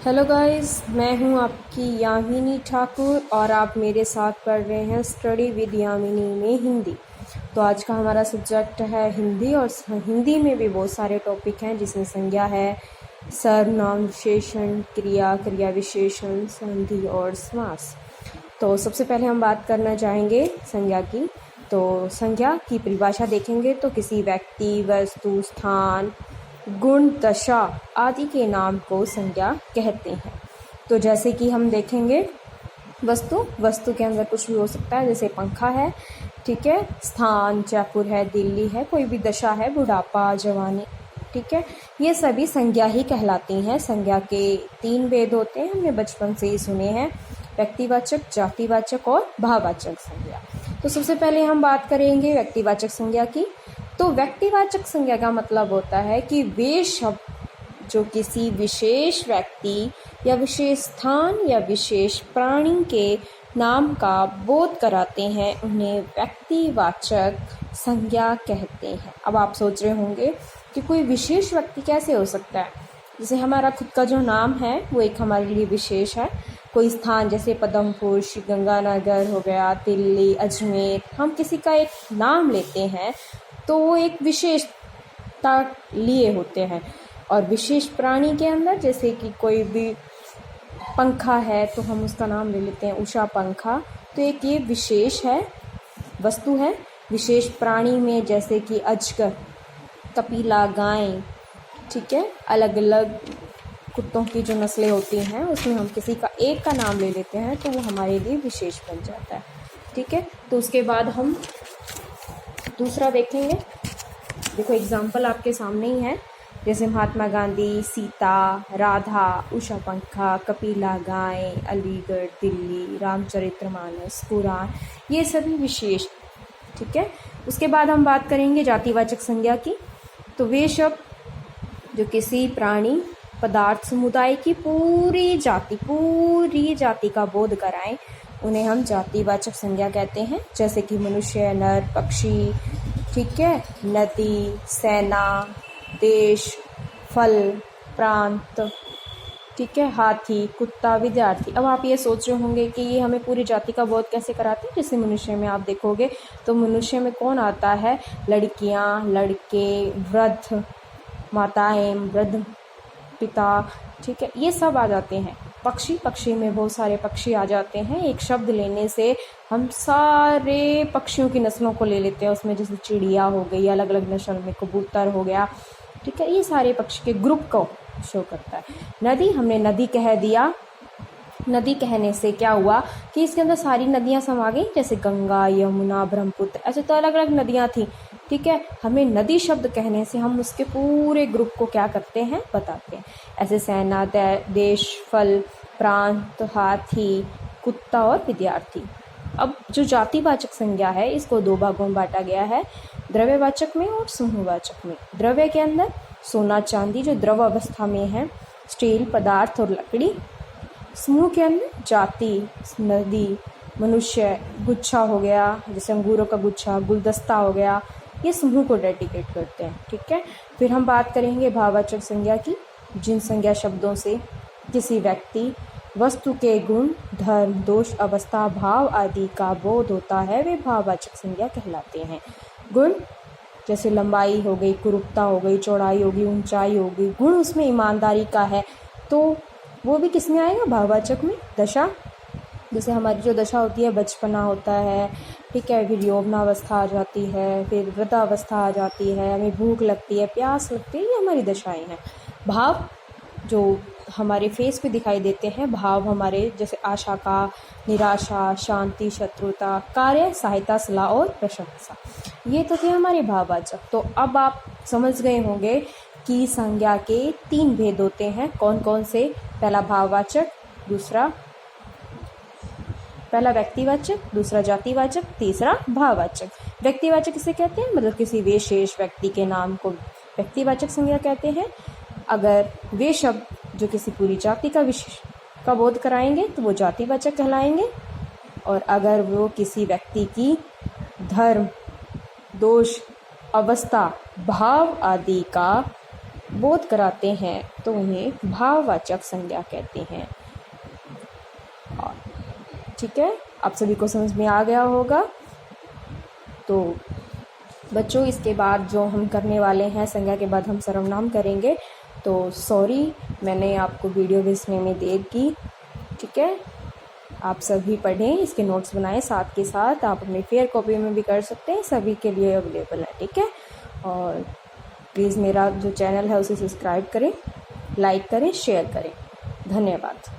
Hello guys, मैं हूं आपकी यामिनी ठाकुर और आप मेरे साथ पढ़ रहे हैं स्टडी विद यामिनी में हिंदी। तो आज का हमारा सब्जेक्ट है हिंदी और हिंदी में भी बहुत सारे टॉपिक हैं जिसमें संज्ञा है, सर्वनाम, विशेषण, क्रिया, क्रिया विशेषण, संधि और समास। तो सबसे पहले हम बात करना चाहेंगे संज्ञा की। तो संज्ञा की परिभाषा देखेंगे तो किसी व्यक्ति, वस्तु, स्थान, गुण, दशा आदि के नाम को संज्ञा कहते हैं। तो जैसे कि हम देखेंगे वस्तु के अंदर कुछ भी हो सकता है, जैसे पंखा है, ठीक है, स्थान जयपुर है, दिल्ली है, कोई भी दशा है, बुढ़ापा, जवानी, ठीक है, ये सभी संज्ञा ही कहलाती हैं। संज्ञा के 3 भेद होते हैं, हमने बचपन से ही सुने हैं, व्यक्तिवाचक, जातिवाचक और भाववाचक संज्ञा। तो सबसे पहले हम बात करेंगे व्यक्तिवाचक संज्ञा की। तो व्यक्तिवाचक संज्ञा का मतलब होता है कि वे शब्द जो किसी विशेष व्यक्ति या विशेष स्थान या विशेष प्राणी के नाम का बोध कराते हैं, उन्हें व्यक्तिवाचक संज्ञा कहते हैं। अब आप सोच रहे होंगे कि कोई विशेष व्यक्ति कैसे हो सकता है। जैसे हमारा खुद का जो नाम है वो एक हमारे लिए विशेष है। कोई स्थान जैसे पदमपुर, श्रीगंगानगर हो गया, दिल्ली, अजमेर, हम किसी का एक नाम लेते हैं तो वो एक विशेषता लिए होते हैं। और विशेष प्राणी के अंदर जैसे कि कोई भी पंखा है तो हम उसका नाम ले लेते हैं उषा पंखा, तो एक ये विशेष है, वस्तु है। विशेष प्राणी में जैसे कि अजगर, कपिला गाय, ठीक है, अलग अलग कुत्तों की जो नस्लें होती हैं उसमें हम किसी का एक का नाम ले लेते हैं तो वो हमारे लिए विशेष बन जाता है, ठीक है। तो उसके बाद हम दूसरा देखेंगे। देखो एग्जाम्पल आपके सामने ही है, जैसे महात्मा गांधी, सीता, राधा, उषा पंखा, कपिला गाय, अलीगढ़, दिल्ली, रामचरितमानस, कुरान, ये सभी विशेष, ठीक है। उसके बाद हम बात करेंगे जातिवाचक संज्ञा की। तो वे शब्द जो किसी प्राणी, पदार्थ, समुदाय की पूरी जाति का बोध कराएं, उन्हें हम जातिवाचक संज्ञा कहते हैं। जैसे कि मनुष्य, नर, पक्षी, ठीक है, नदी, सेना, देश, फल, प्रांत, ठीक है, हाथी, कुत्ता, विद्यार्थी। अब आप ये सोच रहे होंगे कि ये हमें पूरी जाति का बोध कैसे कराते हैं। जैसे मनुष्य में आप देखोगे तो मनुष्य में कौन आता है, लड़कियां, लड़के, वृद्ध, माताएं, वृद्ध पिता, ठीक है, ये सब आ जाते हैं। पक्षी में बहुत सारे पक्षी आ जाते हैं। एक शब्द लेने से हम सारे पक्षियों की नस्लों को ले लेते हैं उसमें, जैसे चिड़िया हो गई, अलग अलग नस्ल में कबूतर हो गया, ठीक है, ये सारे पक्षी के ग्रुप को शो करता है। नदी, हमने नदी कह दिया, नदी कहने से क्या हुआ कि इसके अंदर सारी नदियां समा गई, जैसे गंगा, यमुना, ब्रह्मपुत्र, ऐसे तो अलग अलग नदियां थी, ठीक है। हमें नदी शब्द कहने से हम उसके पूरे ग्रुप को क्या करते हैं, बताते हैं। ऐसे सेना, देश, फल, प्रांत, हाथी, कुत्ता और विद्यार्थी। अब जो जातिवाचक संज्ञा है इसको 2 भागों में बांटा गया है, द्रव्यवाचक में और समूहवाचक में। द्रव्य के अंदर सोना, चांदी जो द्रव अवस्था में है, स्टील, पदार्थ और लकड़ी। समूह के अंदर जाति, नदी, मनुष्य, गुच्छा हो गया, जैसे अंगूरों का गुच्छा, गुलदस्ता हो गया, ये समूह को डेडिकेट करते हैं, ठीक है। फिर हम बात करेंगे भाववाचक संज्ञा की। जिन संज्ञा शब्दों से किसी व्यक्ति, वस्तु के गुण, धर्म, दोष, अवस्था, भाव आदि का बोध होता है वे भाववाचक संज्ञा कहलाते हैं। गुण जैसे लंबाई हो गई, कुरूपता हो गई, चौड़ाई होगी, ऊंचाई होगी, गुण उसमें ईमानदारी का है तो वो भी किस में आएगा, भाववाचक में। दशा, जैसे हमारी जो दशा होती है, बचपना होता है, ठीक है, फिर यौवनावस्था आ जाती है, फिर वृद्धावस्था आ जाती है, हमें भूख लगती है, प्यास लगती है, ये हमारी दशाएं हैं। भाव जो हमारे फेस पे दिखाई देते हैं, भाव हमारे जैसे आशा का, निराशा, शांति, शत्रुता, कार्य, सहायता, सलाह और प्रशंसा, ये तो थे हमारे भाववाचक। तो अब आप समझ गए होंगे कि संज्ञा के 3 भेद होते हैं, कौन कौन से। पहला व्यक्तिवाचक, दूसरा जातिवाचक, तीसरा भाववाचक। व्यक्तिवाचक किसे कहते हैं, मतलब किसी विशेष व्यक्ति के नाम को व्यक्तिवाचक संज्ञा कहते हैं। अगर वे शब्द जो किसी पूरी जाति का बोध कराएंगे तो वो जातिवाचक कहलाएंगे। और अगर वो किसी व्यक्ति की धर्म, दोष, अवस्था, भाव आदि का बोध कराते हैं तो उन्हें भाववाचक संज्ञा कहते हैं। ठीक है, आप सभी को समझ में आ गया होगा। तो बच्चों, इसके बाद जो हम करने वाले हैं, संज्ञा के बाद हम सर्वनाम करेंगे। तो सॉरी, मैंने आपको वीडियो भेजने में देर की। ठीक है, आप सभी पढ़ें, इसके नोट्स बनाएं, साथ के साथ आप अपनी फेयर कॉपी में भी कर सकते हैं, सभी के लिए अवेलेबल है। ठीक है, और प्लीज़ मेरा जो चैनल है उसे सब्सक्राइब करें, लाइक करें, शेयर करें। धन्यवाद।